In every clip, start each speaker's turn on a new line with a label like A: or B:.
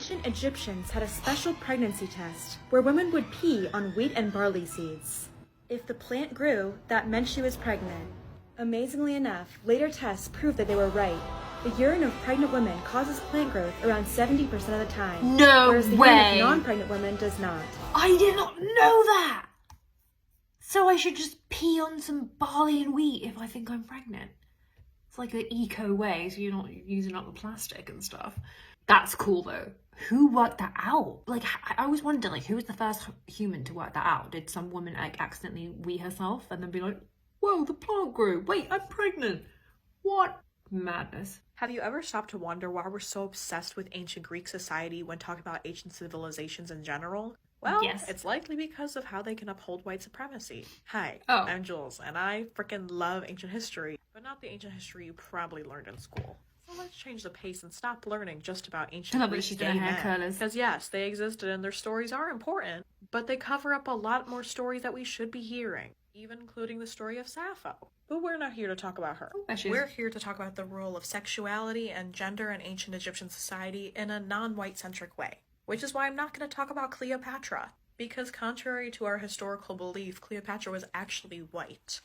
A: Ancient Egyptians had a special pregnancy test where women would pee on wheat and barley seeds. If the plant grew, that meant she was pregnant. Amazingly enough, later tests proved that they were right. The urine of pregnant women causes plant growth around 70% of the time.
B: No
A: whereas the
B: way!
A: urine of non-pregnant women does not.
B: I did not know that! So I should just pee on some barley and wheat if I think I'm pregnant. It's like an eco way, so you're not using up the plastic and stuff. That's cool though. Who worked that out? Like, I always wonder, like, who was the first human to work that out? Did some woman, like, accidentally wee herself and then be like, whoa, the plant grew. Wait, I'm pregnant. What? Madness.
C: Have you ever stopped to wonder why we're so obsessed with ancient Greek society when talking about ancient civilizations in general? Well,
B: Yes.
C: It's likely because of how they can uphold white supremacy. Hi,
B: Oh.
C: I'm Jules, and I freaking love ancient history, but not the ancient history you probably learned in school. So let's change the pace and stop learning just about ancient
B: I love that
C: Greek
B: she's
C: gay
B: doing hair
C: men.
B: curlers.
C: Because yes, they existed and their stories are important, but they cover up a lot more stories that we should be hearing, even including the story of Sappho. But we're not here to talk about her.
B: there she is.
C: We're here to talk about the role of sexuality and gender in ancient Egyptian society in a non-white centric way. Which is why I'm not going to talk about Cleopatra, because contrary to our historical belief, Cleopatra was actually white.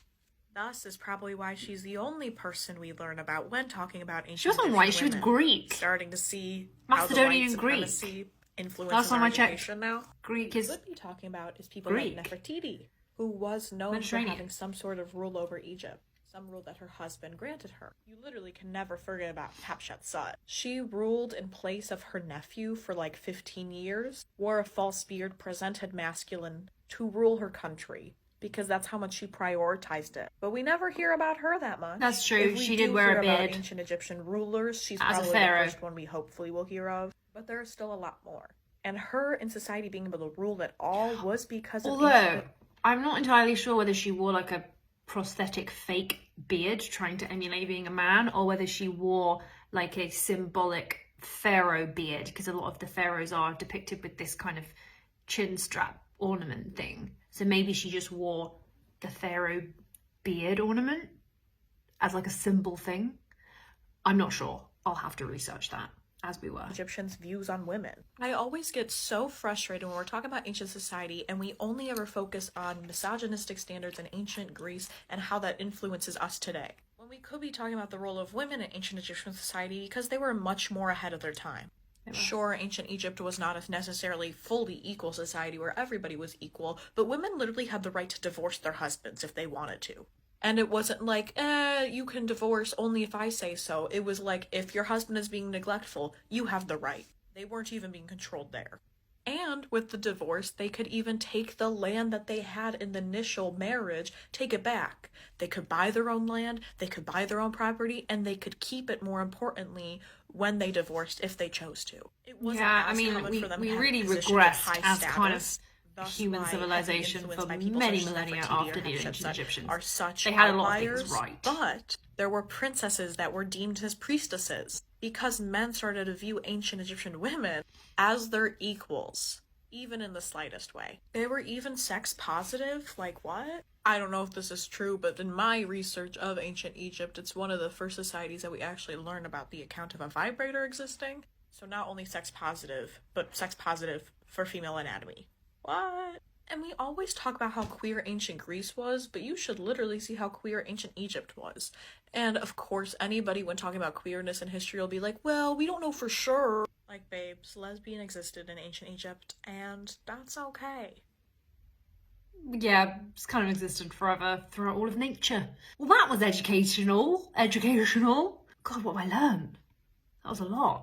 C: Thus is probably why she's the only person we learn about when talking about ancient
B: She wasn't
C: Egyptian
B: white, she was
C: women.
B: Greek.
C: Starting to see
B: Macedonian
C: how the white
B: Greek.
C: supremacy influences
B: Last time
C: our
B: I checked,
C: education now.
B: Greek
C: What
B: is...
C: we would be talking about is people
B: Greek.
C: like Nefertiti, who was known for
B: Mediterranean.
C: having some sort of rule over Egypt. Some rule that her husband granted her. You literally can never forget about Hatshepsut. She ruled in place of her nephew for like 15 years, wore a false beard, presented masculine to rule her country, because that's how much she prioritized it. But we never hear about her that much.
B: That's true,
C: If we
B: she
C: do
B: did wear
C: hear
B: a
C: about
B: beard.
C: ancient Egyptian rulers, she's
B: As a
C: probably the
B: pharaoh.
C: first one we hopefully will hear of. But there is still a lot more. And her in society being able to rule at all was because of
B: Although,
C: ancient...
B: I'm not entirely sure whether she wore like a prosthetic fake beard trying to emulate being a man, or whether she wore like a symbolic pharaoh beard, because a lot of the pharaohs are depicted with this kind of chin strap ornament thing. So maybe she just wore the pharaoh beard ornament as like a symbol thing. I'm not sure. I'll have to research that, as we were.
C: Egyptians' views on women. I always get so frustrated when we're talking about ancient society and we only ever focus on misogynistic standards in ancient Greece and how that influences us today, when we could be talking about the role of women in ancient Egyptian society because they were much more ahead of their time. Sure, ancient Egypt was not a necessarily fully equal society where everybody was equal, but women literally had the right to divorce their husbands if they wanted to. And it wasn't like, you can divorce only if I say so. It was like, if your husband is being neglectful, you have the right. They weren't even being controlled there. And with the divorce, they could even take the land that they had in the initial marriage, take it back. They could buy their own land, they could buy their own property, and they could keep it, more importantly, when they divorced, if they chose to. It wasn't as common for them
B: we
C: to have
B: really
C: positions of
B: regressed
C: high
B: as kind of
C: status. Thus
B: human
C: why
B: civilization
C: heavy
B: for
C: influence by people
B: many
C: such as
B: millennia
C: Nefertiti
B: after
C: or
B: the ancient
C: Hatshepsut
B: Egyptians.
C: are such
B: They had a lot of
C: outliers,
B: things right.
C: but there were princesses that were deemed as priestesses because men started to view ancient Egyptian women as their equals, even in the slightest way. They were even sex positive. Like, what? I don't know if this is true, but in my research of ancient Egypt, it's one of the first societies that we actually learn about the account of a vibrator existing. So not only sex positive, but sex positive for female anatomy. What? And we always talk about how queer ancient Greece was, but you should literally see how queer ancient Egypt was. And of course, anybody when talking about queerness in history will be like, well, we don't know for sure. Like, babes, lesbian existed in ancient Egypt, and that's okay.
B: Yeah, it's kind of existed forever throughout all of nature. Well, that was educational. God, what have I learned? That was a lot.